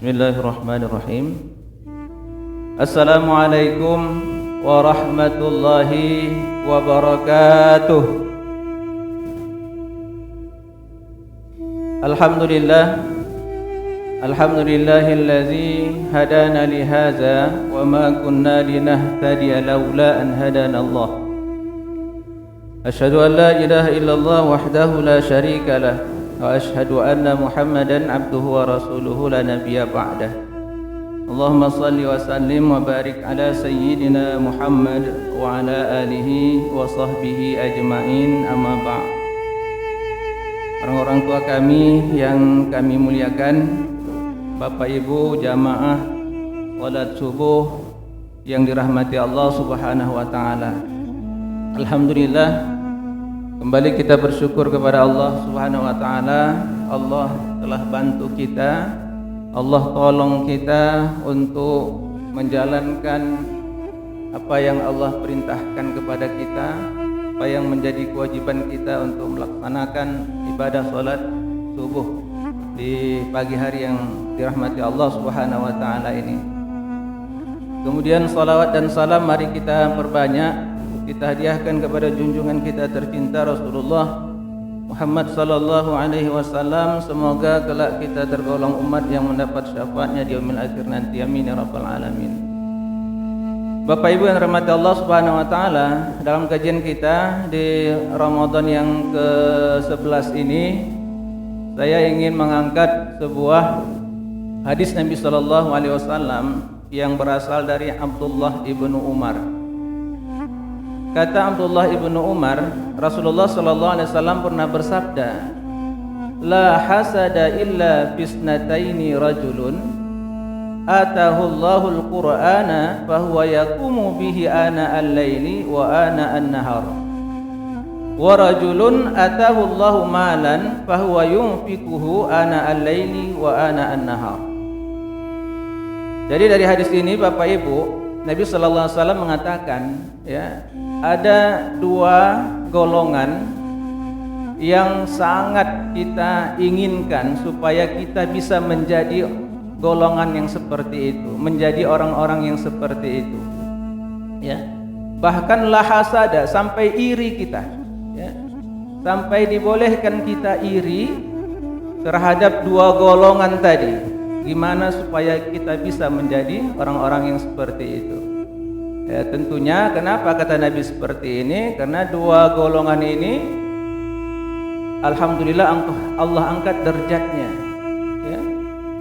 Bismillahirrahmanirrahim. Assalamualaikum warahmatullahi wabarakatuh. Alhamdulillahillazi hadana lihaza wa ma kunna linahtadiya laula an hadana Allah. Asyhadu an la ilaha illallah wahdahu la syarika lah wa asyhadu anna Muhammadan abduhu wa rasuluhu la nabiyya ba'dah. Allahumma salli wa sallim wa barik ala sayyidina Muhammad wa ala alihi wa sahbihi ajma'in, amma ba'd. Orang-orang tua kami yang kami muliakan, Bapak Ibu jamaah salat subuh yang dirahmati Allah Subhanahu wa taala. Alhamdulillah, kembali kita bersyukur kepada Allah Subhanahu wa taala. Allah telah bantu kita, Allah tolong kita untuk menjalankan apa yang Allah perintahkan kepada kita, apa yang menjadi kewajiban kita untuk melaksanakan ibadah salat subuh di pagi hari yang dirahmati Allah Subhanahu wa taala ini. Kemudian salawat dan salam mari kita perbanyak, kita hadiahkan kepada junjungan kita tercinta Rasulullah Muhammad sallallahu alaihi wasallam. Semoga kelak kita tergolong umat yang mendapat syafaatnya di yaumil akhir nanti. Amin ya rabbal alamin. Bapak Ibu yang dirahmati Allah Subhanahu wa taala, dalam kajian kita di Ramadan yang ke-11 ini, saya ingin mengangkat sebuah hadis Nabi sallallahu alaihi wasallam yang berasal dari Abdullah ibnu Umar. Kata Abdullah ibnu Umar, Rasulullah sallallahu alaihi wasallam pernah bersabda, "La hasada illa fisnataini rajulun atahu Allahul Qur'ana fahuwa yaqumu bihi ana al-laili wa ana an-nahar. Wa rajulun atahu Allahu malan fahuwa yunfikuhu ana al-laili wa ana an-nahar." Jadi dari hadis ini Bapak Ibu, Nabi sallallahu alaihi wasallam mengatakan, ya, ada dua golongan yang sangat kita inginkan supaya kita bisa menjadi golongan yang seperti itu, menjadi orang-orang yang seperti itu, ya. Bahkan la hasada, sampai iri kita, ya. Sampai dibolehkan kita iri terhadap dua golongan tadi. Gimana supaya kita bisa menjadi orang-orang yang seperti itu? Ya, tentunya kenapa kata Nabi seperti ini? Karena dua golongan ini alhamdulillah Allah angkat derajatnya, ya.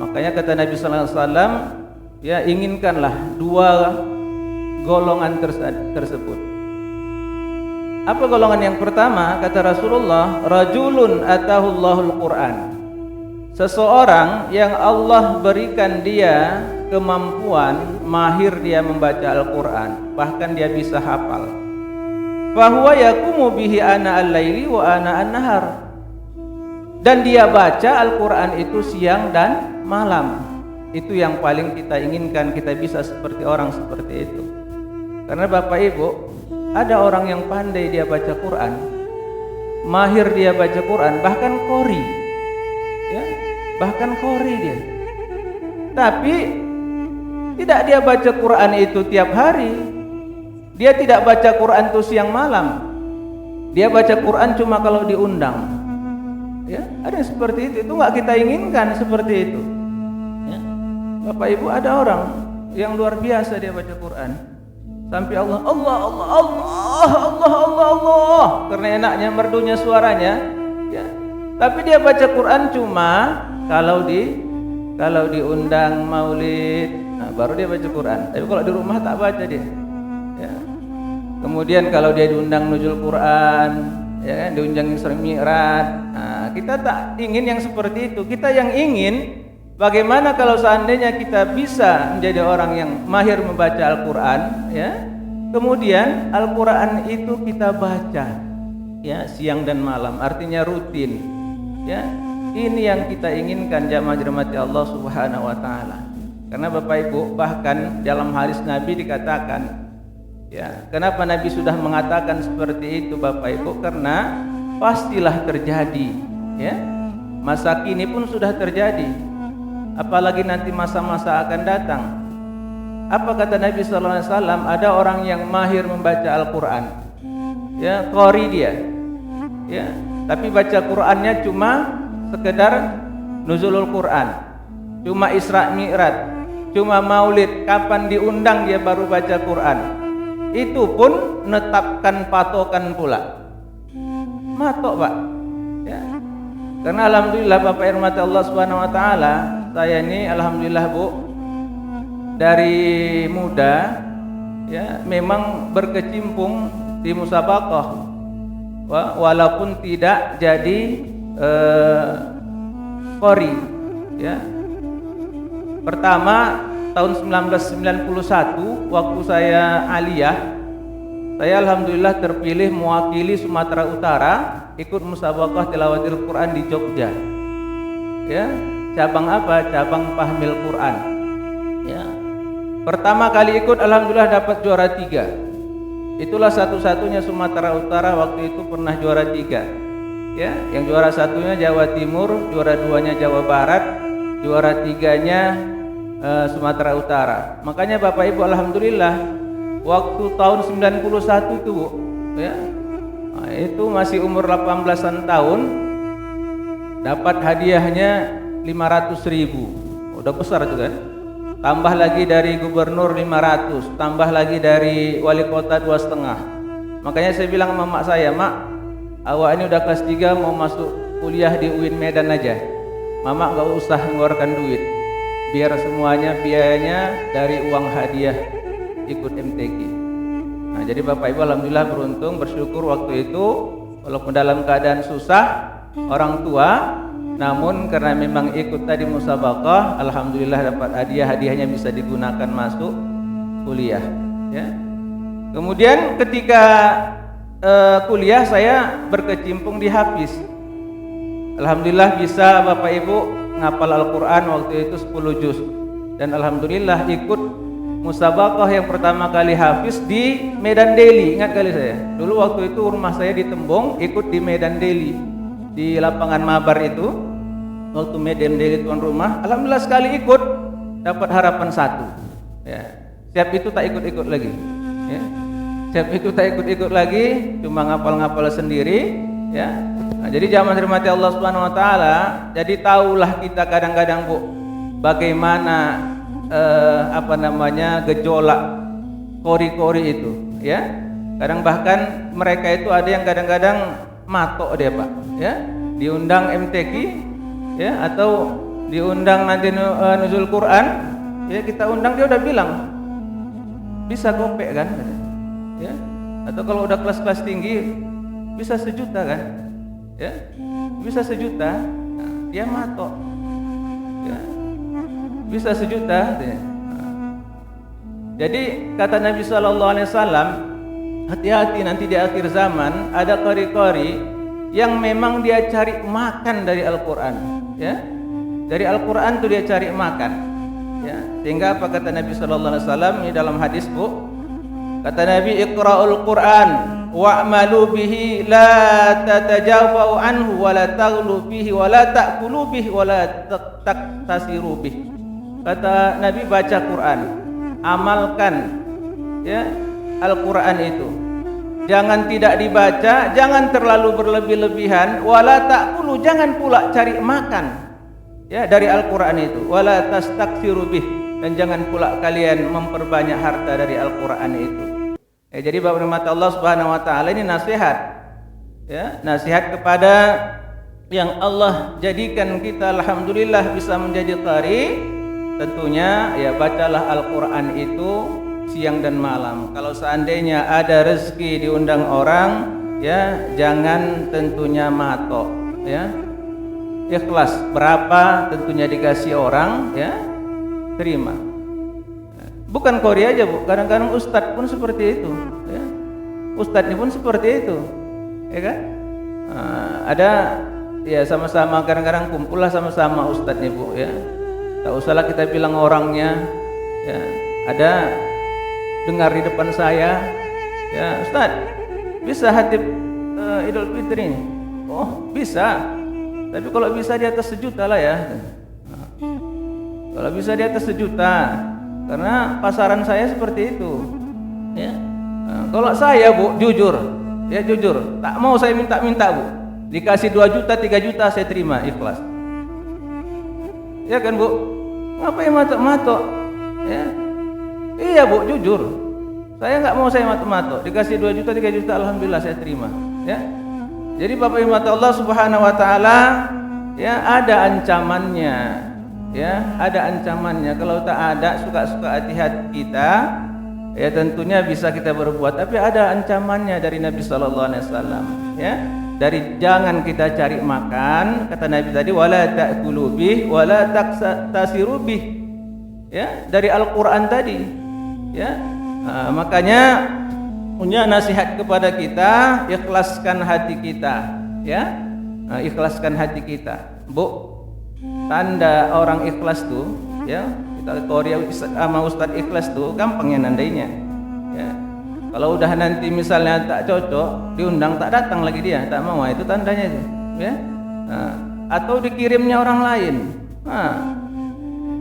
Makanya kata Nabi sallallahu alaihi wasallam, ya, inginkanlah dua golongan tersebut. Apa golongan yang pertama? Kata Rasulullah, rajulun atahullahul Qur'an. Seseorang yang Allah berikan dia kemampuan, mahir dia membaca Al-Quran, bahkan dia bisa hafal. Fahuwa yaqumu bihi ana al-laili wa ana an-nahar. Dan dia baca Al-Quran itu siang dan malam. Itu yang paling kita inginkan, kita bisa seperti orang seperti itu. Karena Bapak Ibu, ada orang yang pandai dia baca Quran, mahir dia baca Quran, bahkan qori, ya, bahkan qori dia. Tapi tidak dia baca Quran itu tiap hari. Dia tidak baca Quran itu siang malam. Dia baca Quran cuma kalau diundang. Ya, ada yang seperti itu. Itu nggak kita inginkan seperti itu. Ya. Bapak Ibu, ada orang yang luar biasa dia baca Quran. Sampai Allah, Allah, Allah, Allah, Allah, Allah, Allah. Karena enaknya merdunya suaranya. Ya. Tapi dia baca Quran cuma kalau diundang maulid, nah, baru dia baca Quran. Tapi kalau di rumah tak baca dia, ya. Kemudian kalau dia diundang nuzul Quran, ya kan, diundang Isra Mi'raj, nah, kita tak ingin yang seperti itu. Kita yang ingin bagaimana kalau seandainya kita bisa menjadi orang yang mahir membaca Al-Quran, ya. Kemudian Al-Quran itu kita baca, ya, siang dan malam, artinya rutin, ya. Ini yang kita inginkan jamaah dirahmati Allah Subhanahu wa taala. Karena Bapak Ibu, bahkan dalam hadis Nabi dikatakan, ya, kenapa Nabi sudah mengatakan seperti itu Bapak Ibu? Karena pastilah terjadi, ya. Masa kini pun sudah terjadi. apalagi nanti masa-masa akan datang. Apa kata Nabi sallallahu alaihi wasallam? Ada orang yang mahir membaca Al-Qur'an. Ya, qari dia. Ya, tapi baca Qur'annya cuma sekedar nuzulul Qur'an. Cuma Isra Mi'raj, cuma Maulid, kapan diundang dia baru baca Qur'an. Itu pun menetapkan patokan pula. Matok, Pak. Ya. Karena alhamdulillah Bapak yang dirahmati Allah Subhanahu wa taala, saya ini alhamdulillah Bu, dari muda ya memang berkecimpung di musabaqah, walaupun tidak jadi qori ya. Pertama tahun 1991 waktu saya aliyah, saya alhamdulillah terpilih mewakili Sumatera Utara ikut musabaqah tilawatil Quran di Jogja. Ya, cabang apa? Cabang Fahmil Quran. Ya. Pertama kali ikut alhamdulillah dapat juara 3. Itulah satu-satunya Sumatera Utara waktu itu pernah juara 3. Ya, yang juara satunya Jawa Timur, juara 2-nya Jawa Barat, juara 3-nya Sumatera Utara. Makanya Bapak Ibu alhamdulillah waktu tahun 91 itu Bu, ya. Nah, itu masih umur 18-an tahun, dapat hadiahnya 500.000. Udah besar itu kan. Tambah lagi dari gubernur 500, tambah lagi dari wali kota 2,5. Makanya saya bilang sama mak saya, "Mak, awak ini udah kelas 3 mau masuk kuliah di UIN Medan aja. Mama gak usah mengeluarkan duit. Biar semuanya biayanya dari uang hadiah ikut MTQ." Nah, jadi Bapak Ibu alhamdulillah beruntung, bersyukur waktu itu walaupun dalam keadaan susah orang tua, namun karena memang ikut tadi musabaqah, alhamdulillah dapat hadiahnya bisa digunakan masuk kuliah ya. Kemudian ketika kuliah saya berkecimpung di Hafiz. Alhamdulillah bisa Bapak Ibu ngapal Al-Qur'an waktu itu 10 juz. Dan alhamdulillah ikut musabaqah yang pertama kali Hafiz di Medan Deli. Ingat kali saya. Dulu waktu itu rumah saya di Tembong, ikut di Medan Deli. Di lapangan Mabar itu. Waktu Medan Deli tuan rumah, alhamdulillah sekali ikut dapat harapan 1. Ya. Siap itu tak ikut-ikut lagi. Ya. Siap itu tak ikut-ikut lagi, cuma ngapal-ngapal sendiri, ya. Nah, jadi jamaah dirahmati Allah Subhanahu wa taala, jadi tahulah kita kadang-kadang Bu bagaimana gejolak kori-kori itu, ya. Kadang bahkan mereka itu ada yang kadang-kadang matok dia Pak, ya. Diundang MTQ, ya, atau diundang nanti nuzul Quran, ya kita undang dia udah bilang bisa gopek kan, ya. Atau kalau udah kelas-kelas tinggi bisa 1 juta kan, ya, bisa 1 juta, nah, dia matok, ya. Bisa 1 juta. Jadi kata Nabi Sallallahu Alaihi Wasallam, hati-hati nanti di akhir zaman ada qari-qari yang memang dia cari makan dari Al-Quran, ya. Dari Al-Quran tuh dia cari makan, ya. Sehingga apa kata Nabi Sallallahu Alaihi Wasallam ini dalam hadis Bu, kata Nabi, "Iqra'ul Quran wa'malu bihi la tatajawau anhu wa la taghlu bihi wa la ta'kulu bihi wa la taktasiru bihi." Kata Nabi, baca Quran, amalkan ya Al-Quran itu. Jangan tidak dibaca, jangan terlalu berlebih-lebihan, wala ta'kulu, jangan pula cari makan ya dari Al-Quran itu, wala tastaksiru bih, dan jangan pula kalian memperbanyak harta dari Al-Quran itu. Jadi Bapak mata Allah Subhanahu wa taala ini nasihat. Ya, nasihat kepada yang Allah jadikan kita alhamdulillah bisa menjadi qari. Tentunya ya bacalah Al-Quran itu siang dan malam. Kalau seandainya ada rezeki diundang orang, ya jangan tentunya matok, ya. Ikhlas berapa tentunya dikasih orang, ya terima. Bukan qori aja Bu, kadang-kadang ustadz pun seperti itu, ya. Ustadznya pun seperti itu, ya kan? Ada ya sama-sama kadang-kadang kumpullah sama-sama ustadznya Bu, ya. Tak usahlah kita bilang orangnya, ya. Ada dengar di depan saya, ya Ustaz, bisa hatib Idul Fitri ini? Oh bisa, tapi kalau bisa di atas 1 juta lah ya. Kalau bisa di atas 1 juta, karena pasaran saya seperti itu. Ya. Kalau saya Bu, jujur, tak mau saya minta-minta Bu. Dikasih 2 juta, 3 juta saya terima, ikhlas. Ya kan Bu? Ngapain matok-matok? Ya. Iya Bu, jujur. Saya nggak mau saya matok-matok. Dikasih 2 juta, 3 juta, alhamdulillah saya terima. Ya. Jadi Bapak Ibu Allah Subhanahu Wa Taala, ya ada ancamannya. Ya, ada ancamannya. Kalau tak ada, suka-suka hati-hati kita, ya tentunya bisa kita berbuat. Tapi ada ancamannya dari Nabi Sallallahu Alaihi Wasallam. Ya. Dari jangan kita cari makan, kata Nabi tadi, wala ta'kulu bih wala tasiru bih. Ya, dari Al-Qur'an tadi. Ya. Makanya punya nasihat kepada kita, ikhlaskan hati kita, ya. Ikhlaskan hati kita. Bu, tanda orang ikhlas tuh, ya. Kita Korea sama Ustaz ikhlas tuh gampangnya nandainya. Ya. Kalau udah nanti misalnya tak cocok, diundang tak datang lagi dia, tak mau, itu tandanya itu, ya. Atau dikirimnya orang lain.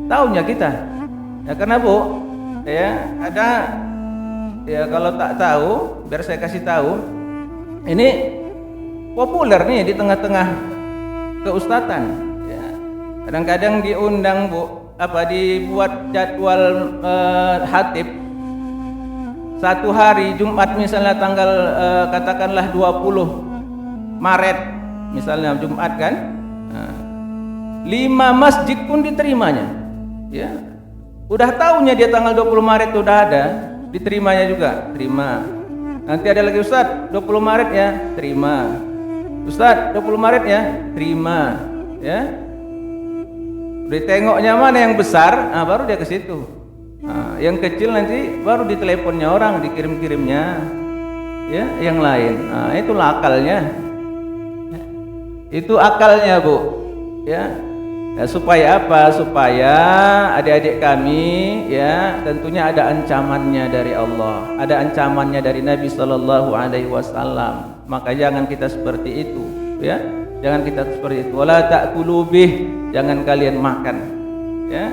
Taunya kita. Ya karena Bu, ya ada, ya kalau tak tahu, biar saya kasih tahu. Ini populer nih di tengah-tengah keustatan. Ya. Kadang-kadang diundang Bu, dibuat jadwal khatib. 1 hari Jumat misalnya tanggal katakanlah 20 Maret misalnya Jumat kan, 5 masjid pun diterimanya. Ya. Udah tahunya dia tanggal 20 Maret udah ada, diterimanya juga, terima. Nanti ada lagi Ustaz 20 Maret ya, terima. Ustaz 20 Maret ya, terima. Ya. Ditengoknya mana yang besar, baru dia ke situ. Yang kecil nanti baru diteleponnya orang, dikirim-kirimnya, ya, yang lain. Itulah akalnya. Itu akalnya Bu, ya. Supaya apa? Supaya adik-adik kami, ya, tentunya ada ancamannya dari Allah, ada ancamannya dari Nabi Sallallahu Alaihi Wasallam. Maka jangan kita seperti itu, ya. Jangan kita seperti itu. Wala ta'kulu bih, jangan kalian makan, ya.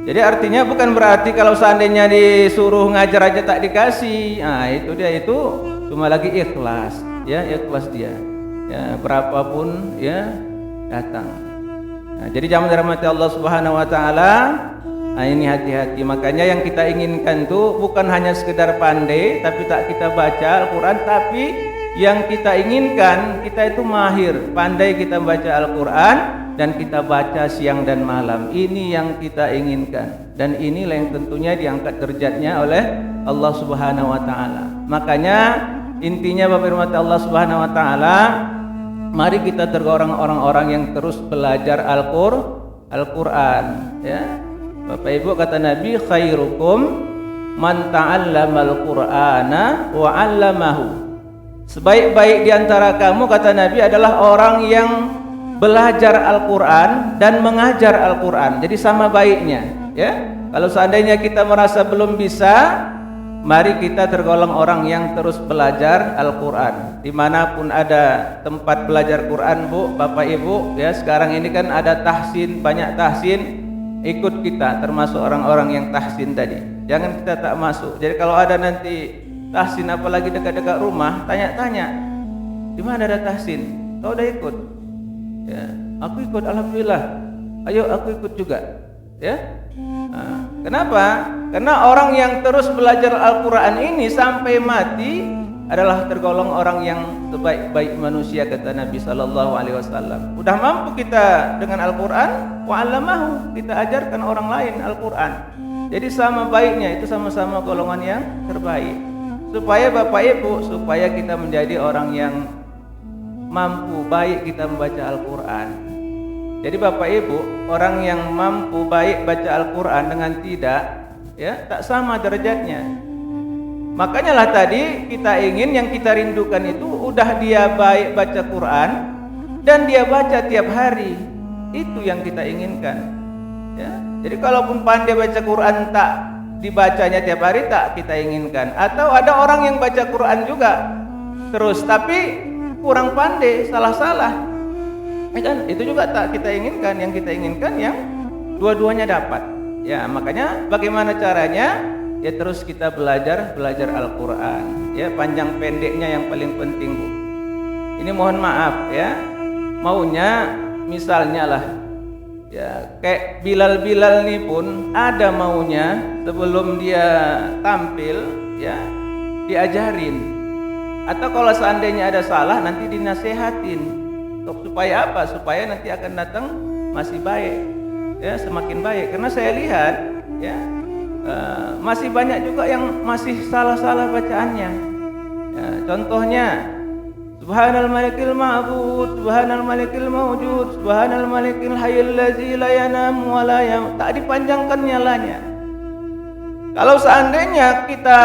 Jadi artinya bukan berarti kalau seandainya disuruh ngajar aja tak dikasih. Itu dia, itu cuma lagi ikhlas, ya, ikhlas dia. Ya, berapapun ya datang. Jadi jangan dirahmati Allah Subhanahu Wa Taala. Ini hati-hati. Makanya yang kita inginkan tuh bukan hanya sekedar pandai, tapi tak kita baca Al-Quran, tapi yang kita inginkan kita itu mahir, pandai kita baca Al-Quran. Dan kita baca siang dan malam. Ini yang kita inginkan. Dan inilah yang tentunya diangkat derajatnya oleh Allah Subhanahu Wa Taala. Makanya intinya Bapak Ibu Allah Subhanahu Wa Taala, mari kita tergolong orang-orang yang terus belajar Al-Quran. Ya. Bapak Ibu, kata Nabi, khairukum man ta'allamal Qur'ana wa 'allamahu. Sebaik-baik di antara kamu, kata Nabi, adalah orang yang belajar Al-Quran dan mengajar Al-Quran. Jadi sama baiknya, ya. Kalau seandainya kita merasa belum bisa, mari kita tergolong orang yang terus belajar Al-Quran. Dimanapun ada tempat belajar Quran Bu, Bapak Ibu, ya, sekarang ini kan ada tahsin, banyak tahsin, ikut kita termasuk orang-orang yang tahsin tadi. Jangan kita tak masuk. Jadi kalau ada nanti tahsin apalagi dekat-dekat rumah, tanya-tanya, di mana ada tahsin? Kau udah ikut? Ya, aku ikut, alhamdulillah. Ayo aku ikut juga. Ya. Kenapa? Karena orang yang terus belajar Al-Quran ini sampai mati adalah tergolong orang yang sebaik-baik manusia, kata Nabi Sallallahu Alaihi Wasallam. Udah mampu kita dengan Al-Quran, wa 'allamahu, kita ajarkan orang lain Al-Quran. Jadi sama baiknya, itu sama-sama golongan yang terbaik. Supaya Bapak Ibu, supaya kita menjadi orang yang mampu baik kita membaca Al-Quran. Jadi Bapak Ibu, orang yang mampu baik baca Al-Quran dengan tidak, ya, tak sama derajatnya. Makanya lah tadi kita ingin, yang kita rindukan itu udah dia baik baca Quran dan dia baca tiap hari. Itu yang kita inginkan. Ya. Jadi kalaupun pandai baca Quran tak dibacanya tiap hari, tak kita inginkan. Atau ada orang yang baca Quran juga terus tapi kurang pandai, salah-salah, kan? Itu juga tak kita inginkan. Yang kita inginkan yang dua-duanya dapat. Ya, makanya bagaimana caranya? Ya terus kita belajar Al-Qur'an. Ya, panjang pendeknya yang paling penting, Bu. Ini mohon maaf ya. Maunya misalnya lah, ya kayak Bilal nih pun ada maunya sebelum dia tampil ya diajarin, atau kalau seandainya ada salah nanti dinasehatin. Supaya apa? Supaya nanti akan datang masih baik ya, semakin baik. Karena saya lihat ya masih banyak juga yang masih salah-salah bacaannya ya, contohnya Subhanal malikil ma'bud, subhanal malikil mawjud, subhanal malikil hayyul ladzi la yanam wa la yam. Tak dipanjangkan nyalanya. Kalau seandainya kita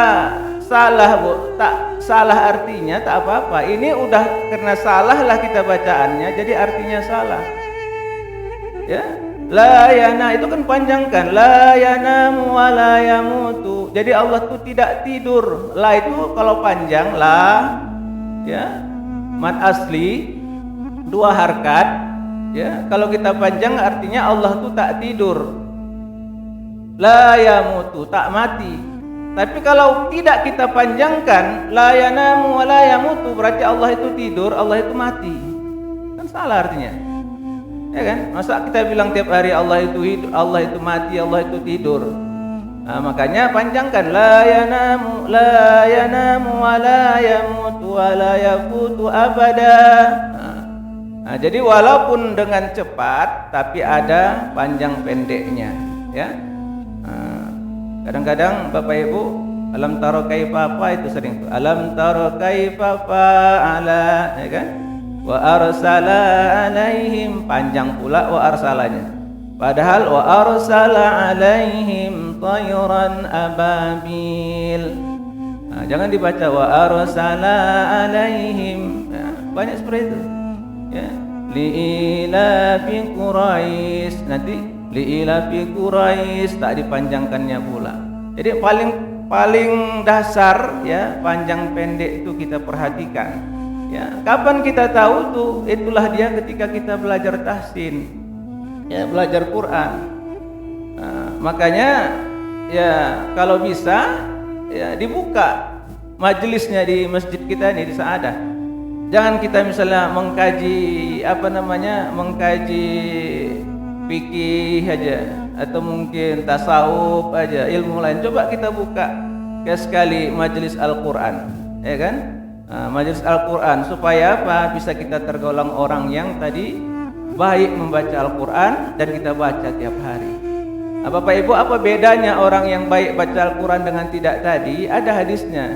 salah, Bu, tak salah artinya tak apa-apa. Ini udah karena salah lah kita bacaannya, jadi artinya salah. Ya, la yana itu kan panjangkan, la yanam wa la yamutu. Jadi Allah itu tidak tidur. La itu kalau panjang la ya mad asli 2 harkat ya, kalau kita panjang artinya Allah itu tak tidur. La yamutu, tak mati. Tapi kalau tidak kita panjangkan la yanamu wa la yamutu, berarti Allah itu tidur, Allah itu mati. Kan salah artinya. Ya kan? Masa kita bilang tiap hari Allah itu hidup, Allah itu mati, Allah itu tidur. Nah, makanya panjangkan la yanamu wa la yamutu wa la yafutu abada. Nah, jadi walaupun dengan cepat tapi ada panjang pendeknya ya. Kadang-kadang Bapak Ibu alam taro kaifa apa itu sering tuh. Alam taro kaifa fa'ala ya kan? Wa arsala alaihim, panjang pula wa arsalanya. Padahal wa arsala alaihim tayran ababil. Nah, jangan dibaca wa arsala alaihim. Ya, banyak seperti itu. Ya, liila fi Quraisy. Nanti liila fi Quraisy tak dipanjangkannya pula. Jadi paling dasar ya, panjang pendek itu kita perhatikan. Ya, kapan kita tahu tuh? Itulah dia ketika kita belajar tahsin. Ya, belajar Quran. Nah, makanya ya kalau bisa ya dibuka majelisnya di masjid kita ini di Saadah. Jangan kita misalnya mengkaji mengkaji fikih aja atau mungkin tasawuf aja, ilmu lain. Coba kita buka sekali majelis Al-Qur'an, ya kan? Nah, majelis Al-Qur'an supaya apa? Bisa kita tergolong orang yang tadi baik membaca Al-Quran dan kita baca tiap hari. Nah, Bapak Ibu, apa bedanya orang yang baik baca Al-Quran dengan tidak tadi? Ada hadisnya.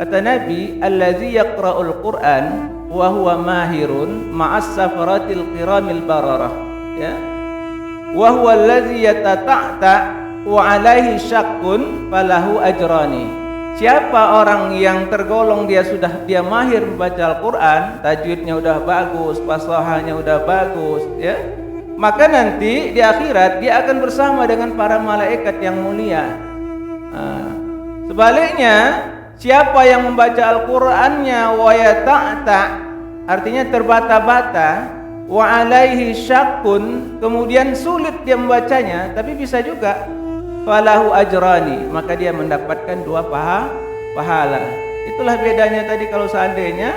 Kata Nabi, allazi yaqra'ul Quran wa huwa mahirun ma'as safaratil kiramil bararah. Ya. Wa huwa allazi yatata'ta wa alaihi syakkun falahu ajrani. Siapa orang yang tergolong dia mahir membaca Al-Quran, tajwidnya udah bagus, fasahahnya udah bagus, ya, maka nanti di akhirat dia akan bersama dengan para malaikat yang mulia. Nah, sebaliknya, siapa yang membaca Al-Qurannya wa yata'ta, artinya terbata-bata, wa alaihi syakkun, kemudian sulit dia membacanya, tapi bisa juga falahu ajrani, maka dia mendapatkan 2 pahala. Itulah bedanya tadi kalau seandainya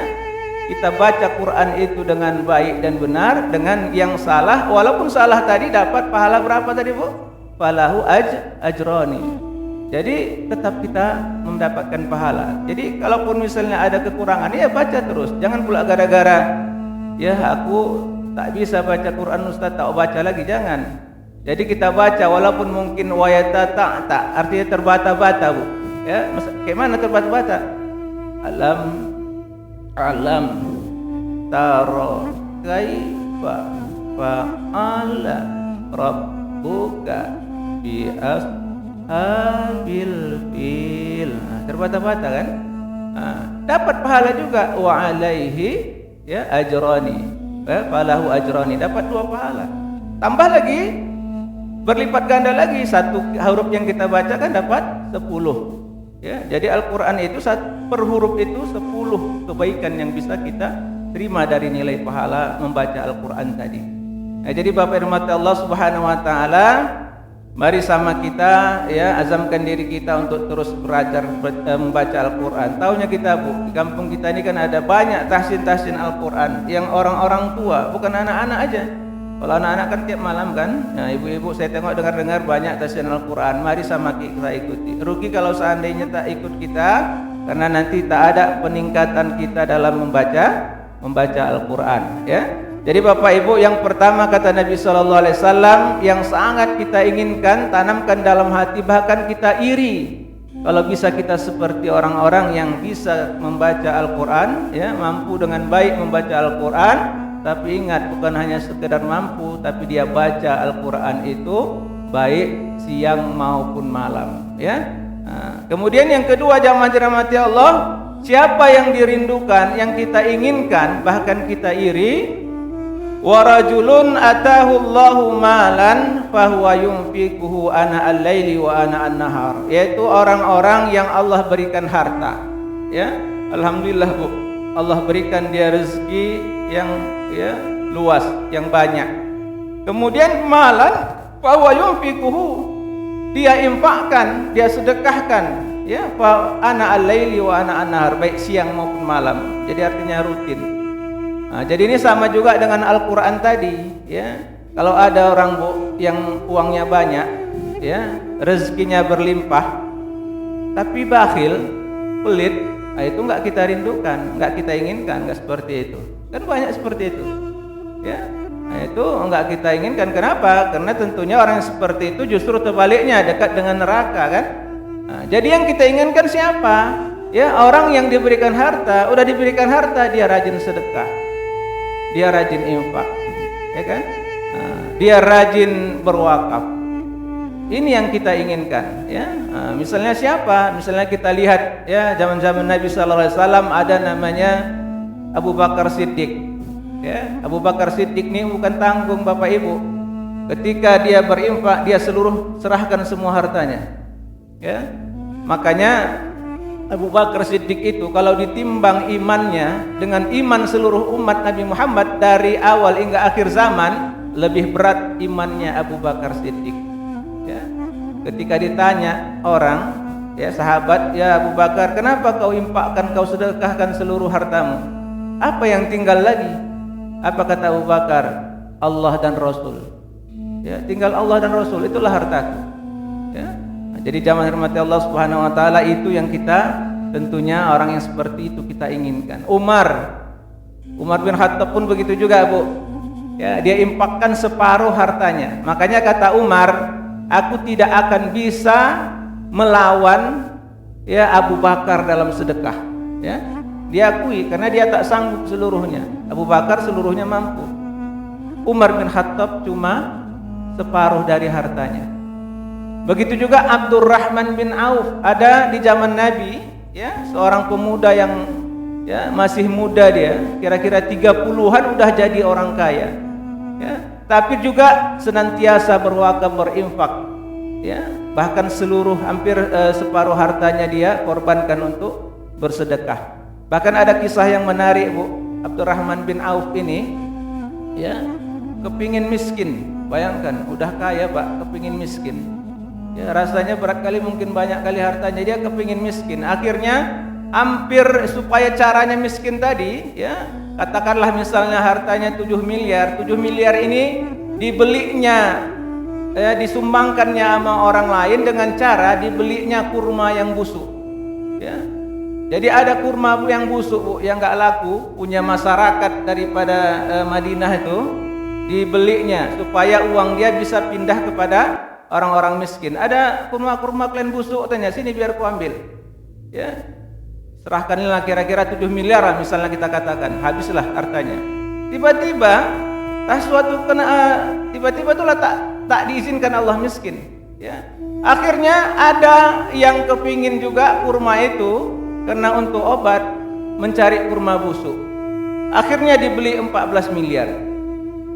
kita baca Quran itu dengan baik dan benar, dengan yang salah, walaupun salah tadi dapat pahala berapa tadi, Bu? Falahu ajrani. Jadi tetap kita mendapatkan pahala. Jadi kalaupun misalnya ada kekurangan, ya baca terus. Jangan pula gara-gara ya aku tak bisa baca Quran Ustaz, tak baca lagi, jangan. Jadi kita baca walaupun mungkin wayata tak artinya terbata-bata, Bu. Ya, kayak mana terbata-bata? Alam taro kaifa fa'ala rabbuka bi ashabil fil. Nah, terbata-bata kan? Nah, dapat pahala juga wa alaihi ya ajrani. Falahu ajrani, dapat 2 pahala. Tambah lagi berlipat ganda lagi, 1 huruf yang kita baca kan dapat 10. Ya, jadi Al-Quran itu per huruf itu 10 kebaikan yang bisa kita terima dari nilai pahala membaca Al-Quran tadi. Jadi Bapak Ibu Allah Subhanahu wa taala, mari sama kita ya azamkan diri kita untuk terus belajar membaca Al-Qur'an. Taunya kita Bu, di kampung kita ini kan ada banyak tahsin Al-Qur'an yang orang-orang tua, bukan anak-anak aja. Kalau anak-anak kan tiap malam kan. Nah, ibu-ibu saya tengok dengar banyak tahsin Al-Qur'an. Mari sama kita ikuti. Rugi kalau seandainya tak ikut kita, karena nanti tak ada peningkatan kita dalam membaca Al-Qur'an ya. Jadi Bapak Ibu, yang pertama kata Nabi sallallahu alaihi wasallam yang sangat kita inginkan, tanamkan dalam hati, bahkan kita iri kalau bisa kita seperti orang-orang yang bisa membaca Al-Qur'an ya, mampu dengan baik membaca Al-Qur'an. Tapi ingat, bukan hanya sekedar mampu, tapi dia baca Al-Qur'an itu baik siang maupun malam ya. Nah, kemudian yang kedua, jamaah dirahmati Allah, siapa yang dirindukan, yang kita inginkan, bahkan kita iri, wa rajulun atahu Allahu malan fahuwa yunfiquhu ana al-laili wa ana an-nahar, yaitu orang-orang yang Allah berikan harta ya. Alhamdulillah Bu, Allah berikan dia rezeki yang ya luas, yang banyak. Kemudian malan fahuwa yunfiquhu, dia infakkan, dia sedekahkan ya, fa ana al-laili wa ana an-nahar, baik siang maupun malam. Jadi artinya rutin. Nah, jadi ini sama juga dengan Al-Qur'an tadi ya. Kalau ada orang Bu yang uangnya banyak ya, rezekinya berlimpah, tapi bakhil, pelit, nah itu enggak kita rindukan, enggak kita inginkan, enggak seperti itu. Kan banyak seperti itu. Ya. Nah, itu enggak kita inginkan. Kenapa? Karena tentunya orang yang seperti itu justru terbaliknya dekat dengan neraka kan. Nah, jadi yang kita inginkan siapa? Ya, orang yang diberikan harta, udah diberikan harta dia rajin sedekah. Dia rajin infak, ya kan? Nah, dia rajin berwakaf. Ini yang kita inginkan, ya. Nah, misalnya siapa? Misalnya kita lihat, ya, zaman-zaman Nabi Sallallahu Alaihi Wasallam ada namanya Abu Bakar Siddiq. Ya, Abu Bakar Siddiq ini bukan tanggung Bapak Ibu. Ketika dia berinfak, dia serahkan semua hartanya. Ya, makanya Abu Bakar Siddiq itu kalau ditimbang imannya dengan iman seluruh umat Nabi Muhammad dari awal hingga akhir zaman, lebih berat imannya Abu Bakar Siddiq ya. Ketika ditanya orang ya, sahabat, ya Abu Bakar, kenapa kau infakkan, kau sedekahkan seluruh hartamu, apa yang tinggal lagi? Apa kata Abu Bakar? Allah dan Rasul ya, tinggal Allah dan Rasul, itulah hartaku ya. Jadi jamaah hormati Allah Subhanahu wa taala, itu yang kita tentunya orang yang seperti itu kita inginkan. Umar bin Khattab pun begitu juga Bu. Ya, dia infakkan separuh hartanya. Makanya kata Umar, aku tidak akan bisa melawan ya Abu Bakar dalam sedekah. Ya, dia akui karena dia tak sanggup seluruhnya. Abu Bakar seluruhnya mampu. Umar bin Khattab cuma separuh dari hartanya. Begitu juga Abdurrahman bin Auf, ada di zaman Nabi ya, seorang pemuda yang ya masih muda, dia kira-kira 30-an udah jadi orang kaya ya, tapi juga senantiasa berwakaf, berinfak ya, bahkan hampir separuh hartanya dia korbankan untuk bersedekah. Bahkan ada kisah yang menarik Bu, Abdurrahman bin Auf ini ya kepingin miskin. Bayangkan udah kaya Pak, kepingin miskin ya, rasanya berat kali, mungkin banyak kali hartanya, dia kepingin miskin. Akhirnya hampir supaya caranya miskin tadi ya, katakanlah misalnya hartanya 7 miliar ini dibelinya ya, disumbangkannya sama orang lain dengan cara dibelinya kurma yang busuk ya. Jadi ada kurma yang busuk Bu, yang enggak laku, punya masyarakat daripada Madinah itu, dibelinya supaya uang dia bisa pindah kepada orang-orang miskin. Ada kurma-kurma kalian busuk, tanya sini biar ku ambil ya, serahkanlah kira-kira 7 miliar lah misalnya kita katakan, habislah hartanya. Tiba-tiba tiba-tiba itulah tak diizinkan Allah miskin ya. Akhirnya ada yang kepingin juga kurma itu, karena untuk obat mencari kurma busuk, akhirnya dibeli 14 miliar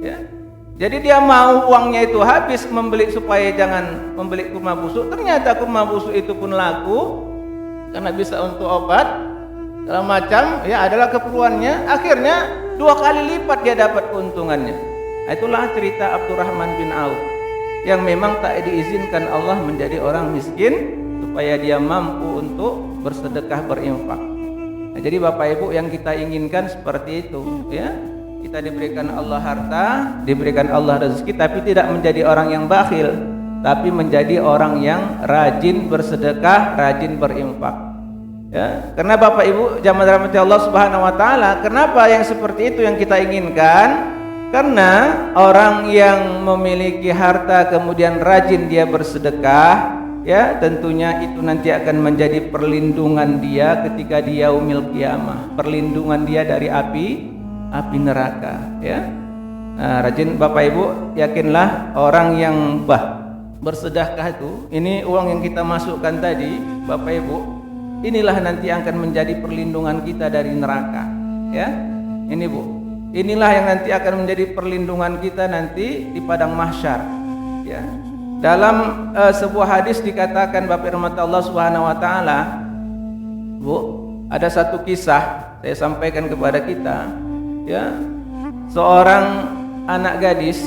ya. Jadi dia mau uangnya itu habis membeli supaya jangan membeli kurma busuk. Ternyata kurma busuk itu pun laku karena bisa untuk obat segala macam ya, adalah keperluannya. Akhirnya 2 kali lipat dia dapat keuntungannya Itulah cerita Abdurrahman bin Auf yang memang tak diizinkan Allah menjadi orang miskin supaya dia mampu untuk bersedekah, berinfak. Nah, jadi Bapak Ibu yang kita inginkan seperti itu, ya. Kita diberikan Allah harta, diberikan Allah rezeki, tapi tidak menjadi orang yang bakhil, tapi menjadi orang yang rajin bersedekah, rajin berinfak. Ya, karena Bapak Ibu jamaah dirahmati Allah Subhanahu wa taala, kenapa yang seperti itu yang kita inginkan? Karena orang yang memiliki harta kemudian rajin dia bersedekah, ya, tentunya itu nanti akan menjadi perlindungan dia ketika dia yaumil qiyamah, perlindungan dia dari api neraka, ya. Nah, rajin Bapak Ibu, yakinlah orang yang bersedekah itu, ini uang yang kita masukkan tadi, Bapak Ibu, inilah nanti akan menjadi perlindungan kita dari neraka, ya. Ini Bu, inilah yang nanti akan menjadi perlindungan kita nanti di padang mahsyar, ya. Dalam sebuah hadis dikatakan Bapak rahmat Allah Subhanahu wa taala, Bu, ada satu kisah saya sampaikan kepada kita, ya. Seorang anak gadis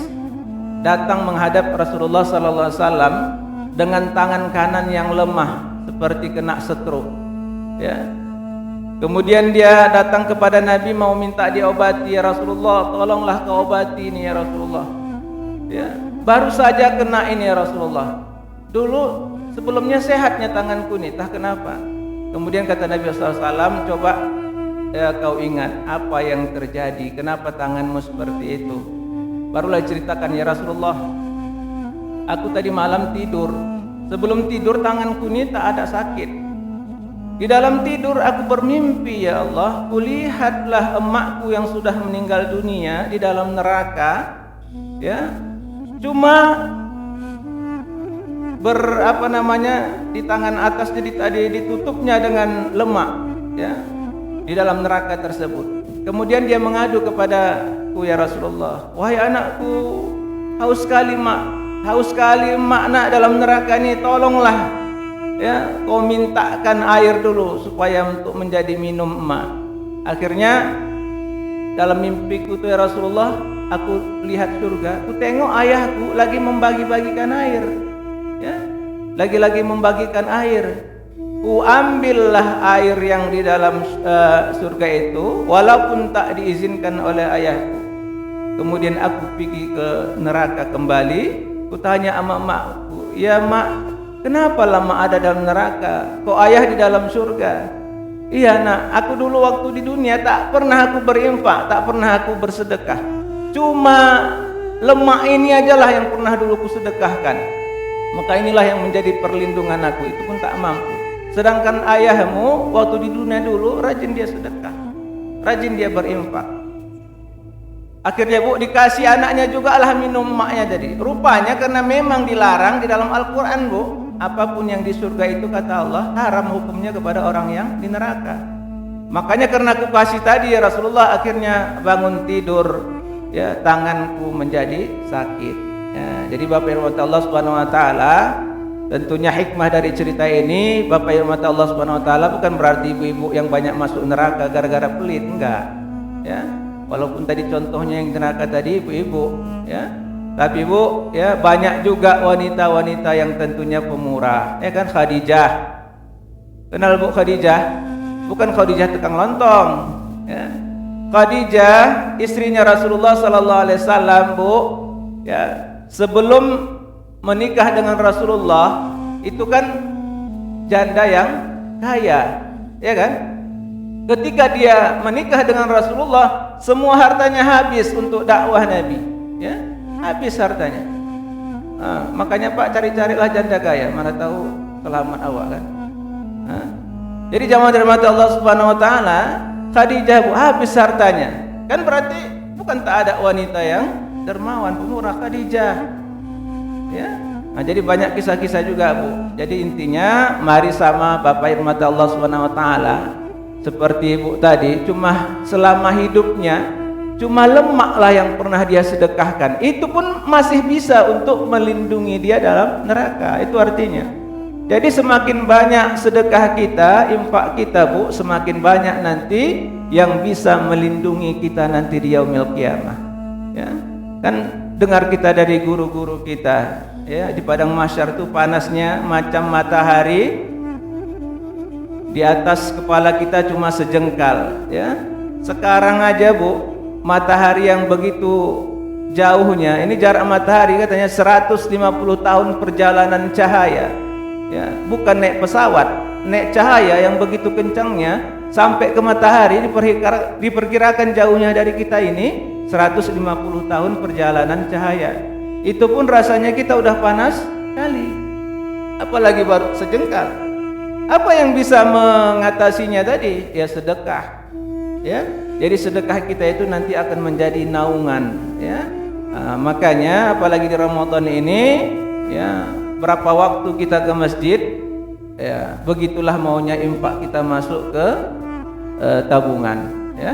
datang menghadap Rasulullah sallallahu alaihi wasallam dengan tangan kanan yang lemah seperti kena stroke, ya. Kemudian dia datang kepada Nabi mau minta diobati, ya Rasulullah, tolonglah kau obati ini ya Rasulullah, ya. Baru saja kena ini ya Rasulullah. Dulu sebelumnya sehatnya tanganku nih, entah kenapa. Kemudian kata Nabi sallallahu alaihi wasallam, coba ya kau ingat apa yang terjadi, kenapa tanganmu seperti itu. Barulah ceritakan, ya Rasulullah, aku tadi malam tidur, sebelum tidur tanganku ini tak ada sakit. Di dalam tidur aku bermimpi, ya Allah, kulihatlah emakku yang sudah meninggal dunia di dalam neraka, ya, cuma di tangan atas jadi tadi ditutupnya dengan lemak, ya, di dalam neraka tersebut. Kemudian dia mengadu kepadaku, ya Rasulullah, wahai anakku, haus sekali mak nak dalam neraka ini, tolonglah, ya, kau mintakan air dulu supaya untuk menjadi minum emak. Akhirnya dalam mimpiku tuh, ya Rasulullah, aku lihat surga, aku tengok ayahku lagi membagi-bagikan air, ya, lagi-lagi membagikan air. Ku ambillah air yang di dalam surga itu walaupun tak diizinkan oleh ayahku. Kemudian aku pergi ke neraka kembali. Ku tanya sama makku, ya mak, kenapa lama ada dalam neraka? Kok ayah di dalam surga? Iya nak, aku dulu waktu di dunia tak pernah aku berinfak, tak pernah aku bersedekah. Cuma lemak ini ajalah yang pernah dulu ku sedekahkan. Maka inilah yang menjadi perlindungan aku, itu pun tak mampu. Sedangkan ayahmu waktu di dunia dulu rajin dia sedekah, rajin dia berinfak. Akhirnya Bu dikasih anaknya juga lah minum emaknya jadi. Rupanya karena memang dilarang di dalam Al-Quran Bu, apapun yang di surga itu kata Allah haram hukumnya kepada orang yang di neraka. Makanya karena aku kasih tadi ya Rasulullah, akhirnya bangun tidur, ya, tanganku menjadi sakit, ya. Jadi Bapak Ibu Allah Subhanahu wa taala, tentunya hikmah dari cerita ini, Bapak Ibu Allah Subhanahu wa taala, bukan berarti ibu-ibu yang banyak masuk neraka gara-gara pelit, enggak, ya. Walaupun tadi contohnya yang neraka tadi ibu-ibu, ya. Tapi Bu, ya, banyak juga wanita-wanita yang tentunya pemurah, ya kan. Khadijah, kenal Bu Khadijah? Bukan Khadijah tukang lontong, ya. Khadijah istrinya Rasulullah sallallahu alaihi wasallam Bu, ya, sebelum menikah dengan Rasulullah itu kan janda yang kaya, ya kan. Ketika dia menikah dengan Rasulullah, semua hartanya habis untuk dakwah Nabi, ya, habis hartanya. Makanya Pak, cari-carilah janda kaya, mana tahu selamat awak kan. Jadi jamaah dirahmati Allah Subhanahu wa taala, Khadijah Bu habis hartanya. Kan berarti bukan tak ada wanita yang dermawan, pemurah, Khadijah. Ya. Nah, jadi banyak kisah-kisah juga Bu. Jadi intinya mari sama Bapak Ibu Allah Subhanahu wa taala seperti Ibu tadi, cuma selama hidupnya cuma lemaklah yang pernah dia sedekahkan. Itu pun masih bisa untuk melindungi dia dalam neraka. Itu artinya. Jadi semakin banyak sedekah kita, infak kita Bu, semakin banyak nanti yang bisa melindungi kita nanti di yaumil qiyamah. Ya. Kan dengar kita dari guru-guru kita, ya, di padang mahsyar itu panasnya macam matahari, di atas kepala kita cuma sejengkal, ya. Sekarang aja Bu, matahari yang begitu jauhnya, ini jarak matahari katanya 150 tahun perjalanan cahaya, ya, bukan naik pesawat, naik cahaya yang begitu kencangnya sampai ke matahari. Diperkirakan jauhnya dari kita ini 150 tahun perjalanan cahaya. Itu pun rasanya kita udah panas kali, apalagi baru sejengkal. Apa yang bisa mengatasinya tadi? Ya sedekah, ya. Jadi sedekah kita itu nanti akan menjadi naungan, ya. Makanya apalagi di Ramadan ini, ya, berapa waktu kita ke masjid, ya, begitulah maunya infak kita masuk ke tabungan, ya.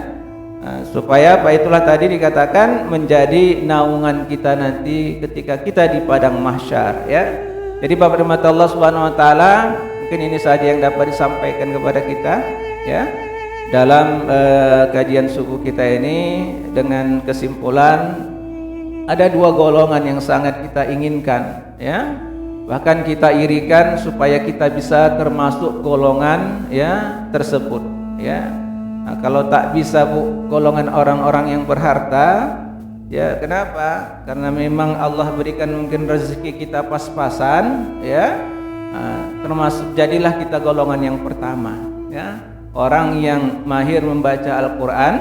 Supaya apa, itulah tadi dikatakan menjadi naungan kita nanti ketika kita di padang mahsyar, ya. Jadi Bapak dan Allah Subhanahu wa taala, mungkin ini saja yang dapat disampaikan kepada kita, ya, dalam kajian subuh kita ini, dengan kesimpulan ada dua golongan yang sangat kita inginkan, ya. Bahkan kita irikan supaya kita bisa termasuk golongan, ya, tersebut, ya. Nah, kalau tak bisa Bu, golongan orang-orang yang berharta, ya, kenapa? Karena memang Allah berikan mungkin rezeki kita pas-pasan, ya. Termasuk jadilah kita golongan yang pertama, ya. Orang yang mahir membaca Al-Quran,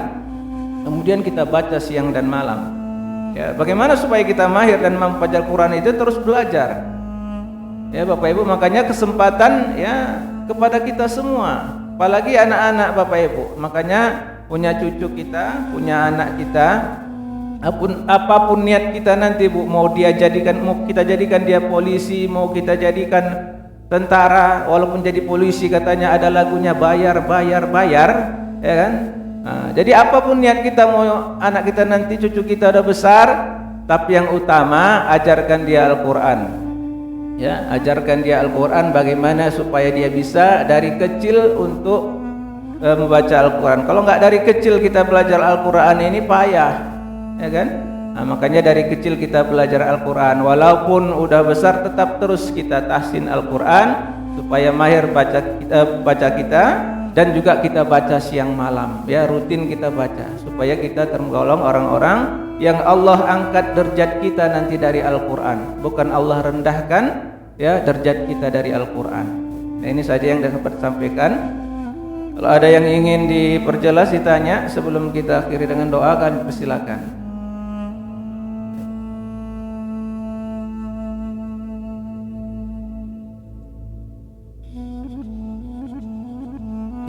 kemudian kita baca siang dan malam, ya. Bagaimana supaya kita mahir dan membaca Al-Quran itu? Terus belajar, ya Bapak Ibu. Makanya kesempatan, ya, kepada kita semua, apalagi anak-anak Bapak Ibu. Makanya punya cucu kita, punya anak kita, apapun niat kita nanti Bu, mau kita jadikan dia polisi, mau kita jadikan tentara, walaupun jadi polisi katanya ada lagunya bayar, ya kan? Jadi apapun niat kita, mau anak kita nanti, cucu kita udah besar, tapi yang utama ajarkan dia Al-Quran, ya, ajarkan dia Al-Quran, bagaimana supaya dia bisa dari kecil untuk membaca Al-Quran. Kalau nggak dari kecil kita belajar Al-Quran ini payah, ya kan? Makanya dari kecil kita belajar Al-Quran, walaupun udah besar tetap terus kita tahsin Al-Quran supaya mahir baca kita, dan juga kita baca siang malam, ya, rutin kita baca supaya kita tergolong orang-orang yang Allah angkat derajat kita nanti dari Al-Quran, bukan Allah rendahkan, ya, derajat kita dari Al-Quran. Nah, ini saja yang dapat sampaikan. Kalau ada yang ingin diperjelas, ditanya sebelum kita akhiri dengan doa, kan persilakan.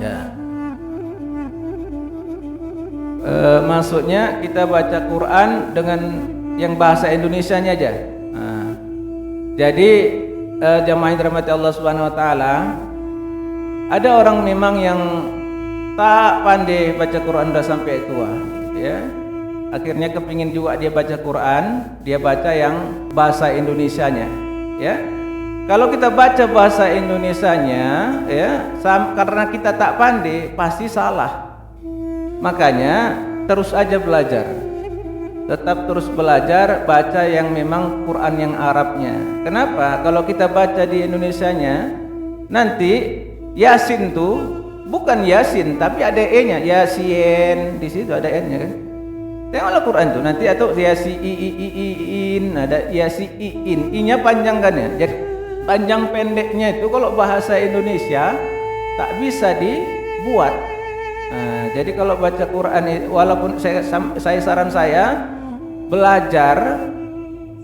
Ya, maksudnya kita baca Quran dengan yang bahasa Indonesianya aja. Jadi jamaah yang dirahmati Allah Subhanahu wa taala, ada orang memang yang tak pandai baca Quran udah sampai tua, ya. Akhirnya kepingin juga dia baca Quran, dia baca yang bahasa Indonesianya, ya. Kalau kita baca bahasa Indonesianya, ya, karena kita tak pandai pasti salah. Makanya terus aja belajar, tetap terus belajar, baca yang memang Quran yang Arabnya. Kenapa? Kalau kita baca di Indonesianya, nanti Yasin tuh bukan Yasin tapi ada E-nya, Yasin, di situ ada N-nya kan. Tengoklah Quran tuh nanti, atau Yasiin, ada Yasiin, I-nya panjang kan, ya. Jadi panjang pendeknya itu kalau bahasa Indonesia tak bisa dibuat. Jadi kalau baca Quran, walaupun saran saya belajar,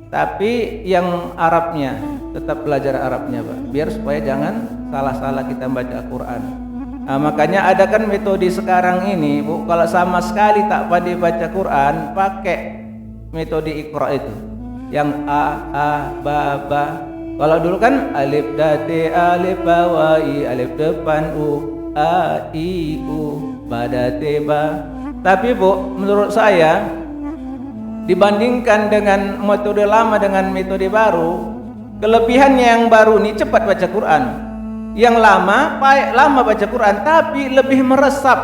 tapi yang Arabnya, tetap belajar Arabnya Pak, biar supaya jangan salah-salah kita baca Quran. Makanya ada kan metode sekarang ini Bu, kalau sama sekali tak pandai baca Quran, pakai metode Iqra itu, yang a ba ba. Kalau dulu kan alif date alif bawai, alif depan u, a i u, ba date ba. Tapi Bu, menurut saya dibandingkan dengan metode lama dengan metode baru, kelebihannya yang baru ini cepat baca Quran. Yang lama baca Quran tapi lebih meresap,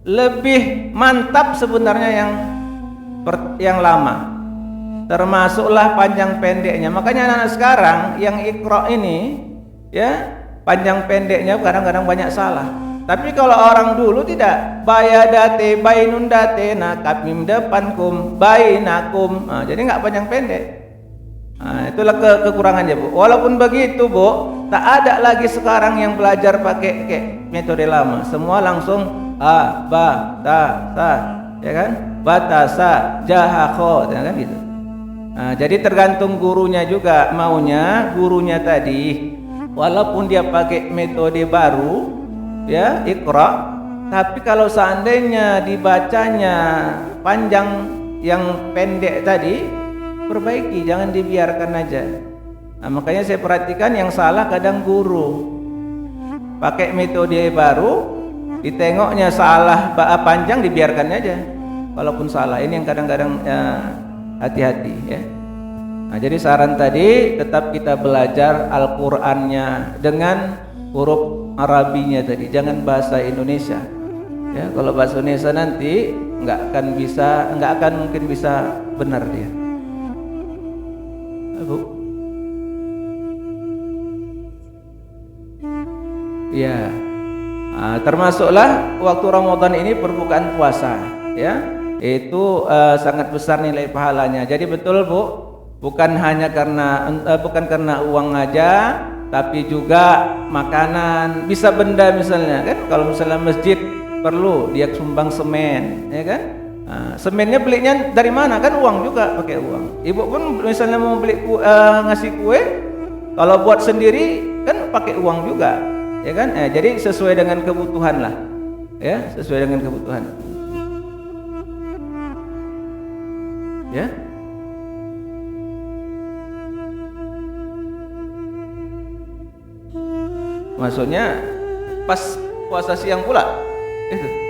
lebih mantap sebenarnya yang lama. termasuklah panjang pendeknya. Makanya anak-anak sekarang yang Iqra ini, ya, panjang pendeknya kadang-kadang banyak salah. Tapi kalau orang dulu tidak, bayadate, bainundate, nakapim depankum, bainakum, jadi nggak panjang pendek. Itulah kekurangannya, Bu. Walaupun begitu, Bu, tak ada lagi sekarang yang belajar pakai metode lama. Semua langsung a, ba, ta, sa, ya kan? Batasa, jahakho, ya kan gitu. Jadi tergantung gurunya juga maunya. Gurunya tadi, walaupun dia pakai metode baru, ya, Iqra, tapi kalau seandainya dibacanya panjang yang pendek tadi, perbaiki, jangan dibiarkan aja. Makanya saya perhatikan yang salah kadang guru pakai metode baru, ditengoknya salah panjang, dibiarkan aja walaupun salah. Ini yang kadang-kadang hati-hati, ya. Jadi saran tadi tetap kita belajar Al-Qur'annya dengan huruf Arabinya tadi, jangan bahasa Indonesia. Ya, kalau bahasa Indonesia nanti nggak akan mungkin bisa benar dia. Bu. Ya, termasuklah waktu Ramadan ini perbukaan puasa, ya, itu sangat besar nilai pahalanya. Jadi betul, Bu, bukan karena uang aja, tapi juga makanan, bisa benda misalnya kan. Kalau misalnya masjid perlu dia sumbang semen, ya kan. Semennya belinya dari mana, kan uang juga, pakai uang. Ibu pun misalnya mau beli ngasih kue, kalau buat sendiri kan pakai uang juga, ya kan. Jadi sesuai dengan kebutuhan lah, ya, sesuai dengan kebutuhan, ya. Maksudnya pas puasa siang pula itu.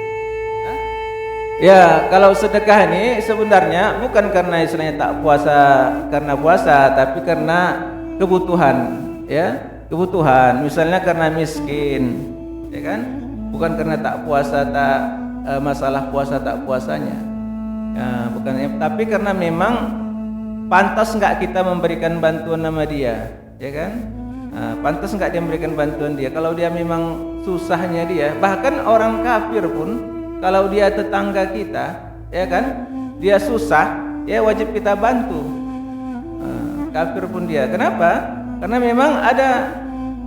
Ya, kalau sedekah ini sebenarnya bukan karena istilahnya tak puasa karena puasa, tapi karena kebutuhan, ya, kebutuhan. Misalnya karena miskin, ya kan? Bukan karena tak puasa, masalah puasa tak puasanya. Ya, bukan, tapi karena memang pantas nggak kita memberikan bantuan sama dia, ya kan? Pantas nggak dia memberikan bantuan dia. Kalau dia memang susahnya dia, bahkan orang kafir pun, kalau dia tetangga kita, ya kan, dia susah, ya wajib kita bantu. Kafir pun dia. Kenapa? Karena memang ada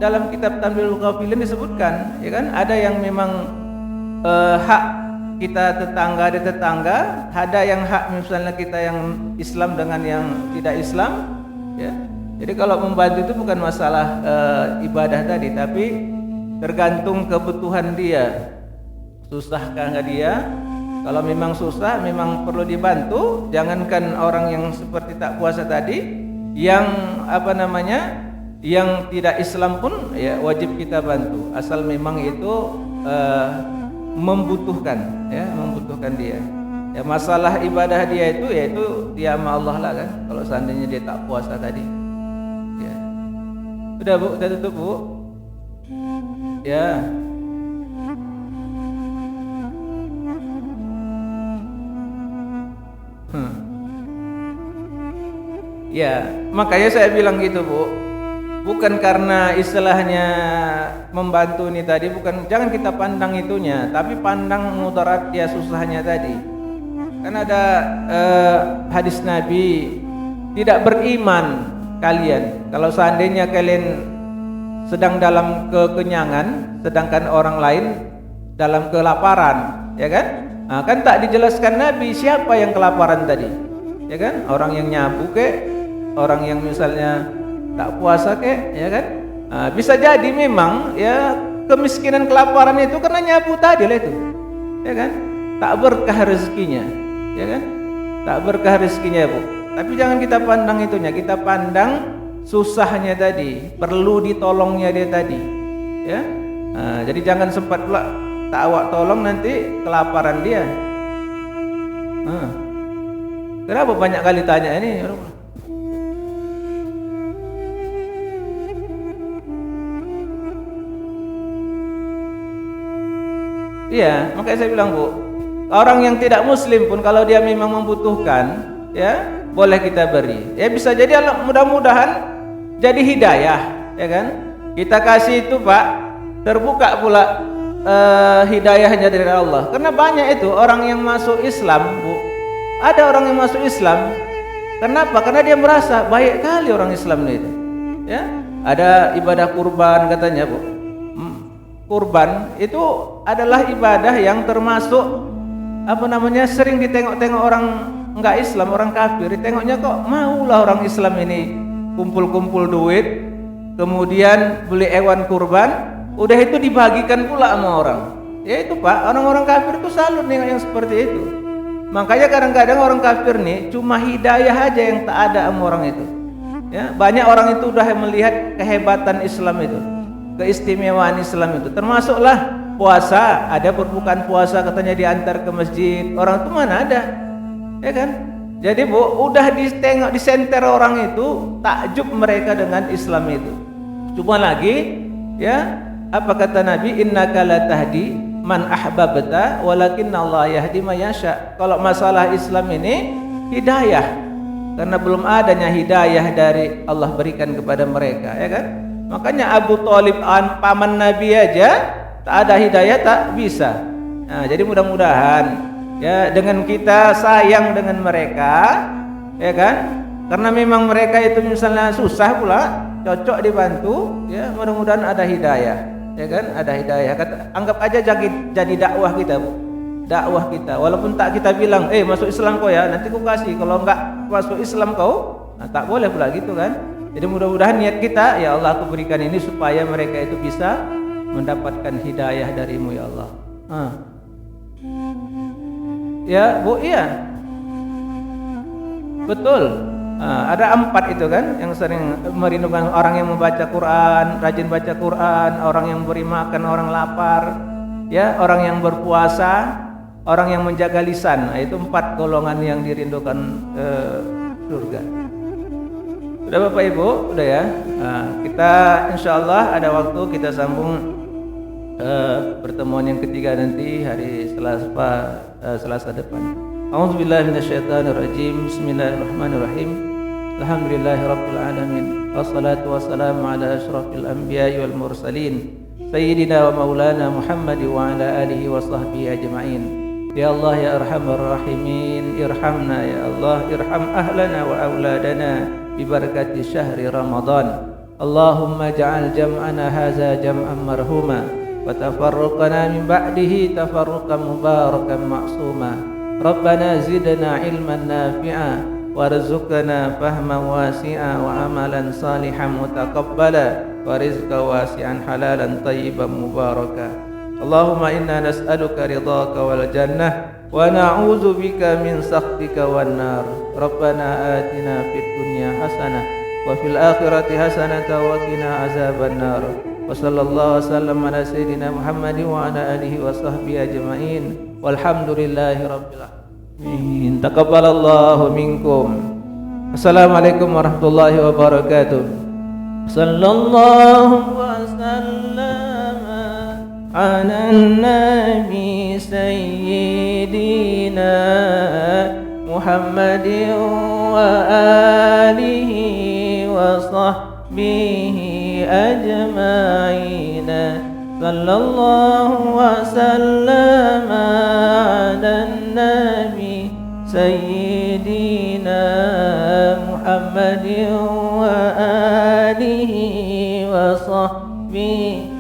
dalam kitab Tamyiz Ghafilin disebutkan, ya kan, ada yang memang hak kita tetangga, ada yang hak misalnya kita yang Islam dengan yang tidak Islam, ya. Jadi kalau membantu itu bukan masalah ibadah tadi, tapi tergantung kebutuhan dia. Susahkah nggak dia? Kalau memang susah, memang perlu dibantu. Jangankan orang yang seperti tak puasa tadi, yang yang tidak Islam pun, ya, wajib kita bantu. Asal memang itu membutuhkan, ya, membutuhkan dia. Ya, masalah ibadah dia itu, yaitu dia sama Allah lah kan. Kalau seandainya dia tak puasa tadi, ya. Udah, Bu, udah tutup, Bu. Ya. Ya, makanya saya bilang gitu, Bu. Bukan karena istilahnya membantu ini tadi, jangan kita pandang itunya, tapi pandang mudarat dia, susahnya tadi. Kan ada hadis Nabi, tidak beriman kalian kalau seandainya kalian sedang dalam kekenyangan, sedangkan orang lain dalam kelaparan, ya kan? Kan tak dijelaskan Nabi siapa yang kelaparan tadi, ya kan? Orang yang nyabu orang yang misalnya tak puasa ya kan? Bisa jadi memang, ya, kemiskinan, kelaparan itu karena nyabu tadi lah itu, ya kan? Tak berkah rezekinya, ya kan? Tak berkah rezekinya, Bu. Tapi jangan kita pandang itunya, kita pandang susahnya tadi, perlu ditolongnya dia tadi, ya. Jadi jangan sempat pula tak awak tolong, nanti kelaparan dia. Kenapa banyak kali tanya ini? Iya, makanya saya bilang, Bu, orang yang tidak muslim pun kalau dia memang membutuhkan, ya, boleh kita beri. Ya bisa jadi Allah mudah-mudahan jadi hidayah, ya kan? Kita kasih itu Pak, terbuka pula hidayahnya dari Allah. Karena banyak itu orang yang masuk Islam, Bu. Ada orang yang masuk Islam. Kenapa? Karena dia merasa baik kali orang Islam itu. Ya, ada ibadah kurban katanya, Bu. Kurban itu adalah ibadah yang termasuk sering ditengok-tengok orang enggak Islam, orang kafir. Ditengoknya kok maulah orang Islam ini kumpul-kumpul duit, kemudian beli hewan kurban, udah itu dibagikan pula sama orang. Ya itu Pak, orang-orang kafir itu selalu nengok yang seperti itu. Makanya kadang-kadang orang kafir nih cuma hidayah aja yang tak ada sama orang itu. Ya, banyak orang itu udah melihat kehebatan Islam itu, keistimewaan Islam itu. Termasuklah puasa, ada perbukaan puasa katanya diantar ke masjid. Orang itu mana ada? Ya kan? Jadi Bu, udah ditengok disenter orang itu, takjub mereka dengan Islam itu. Cuma lagi ya, apa kata Nabi, innaka la tahdi man ahbabta walakinnallaha yahdi may yasha. Kalau masalah Islam ini hidayah, karena belum adanya hidayah dari Allah berikan kepada mereka, ya kan? Makanya Abu Thalib paman Nabi aja tak ada hidayah, tak bisa. Nah, jadi mudah-mudahan ya dengan kita sayang dengan mereka, ya kan? Karena memang mereka itu misalnya susah pula, cocok dibantu, ya mudah-mudahan ada hidayah. Ya kan, ada hidayah. Anggap aja jadi dakwah kita, Bu. Dakwah kita. Walaupun tak kita bilang, masuk Islam kau ya, nanti kau kasih. Kalau enggak masuk Islam kau, nah, tak boleh pula gitu kan. Jadi mudah-mudahan niat kita, ya Allah aku berikan ini supaya mereka itu bisa mendapatkan hidayah darimu ya Allah. Ya Bu, iya. Betul. Ada 4 itu kan yang sering merindukan, orang yang membaca Quran, rajin baca Quran, orang yang beri makan orang lapar, ya, orang yang berpuasa, orang yang menjaga lisan. Nah, itu 4 golongan yang dirindukan surga. Sudah Bapak Ibu, udah ya. Kita insyaallah ada waktu kita sambung pertemuan yang ketiga nanti hari Selasa depan. A'udzubillahi minasyaitonirrajim. Bismillahirrahmanirrahim. Alhamdulillahirabbil alamin. Wassalatu wassalamu ala asyrafil anbiya'i wal mursalin sayyidina wa maulana Muhammad wa ala alihi wa sahbihi ajma'in. Ya Allah ya arhamar rahimin, irhamna ya Allah, irham ahlana wa auladana bi barakati syahri Ramadan. Allahumma ja'al jam'ana hadza jam'an marhuma wa tafarruqana min ba'dihi tafarruqan mubarakan ma'suma. Rabbana zidna ilman nafi'a warzuqna fahman wasi'a wa amalan salihan mutaqabbala wa rizqan wasi'an halalan tayyiban mubaraka. Allahumma inna nas'aluka ridhaka wal jannah wa na'udzu bika min sakhatika wan nar. Rabbana atina fid dunya hasanah wa fil akhirati hasanah wa qina azaban nar. Wa sallallahu wasallam ala sayyidina Muhammadin wa ala alihi wa sahbihi ajma'in. Walhamdulillahi rabbil alamin. Taqabbalallahu minkum. Assalamualaikum warahmatullahi wabarakatuh. Sallallahu wasallama ala nabi sayyidina Muhammadin wa alihi wa sahbihi ajma'in. Sallallahu wasallama ala nabi sayyidina Muhammadin wa alihi wa sahbihi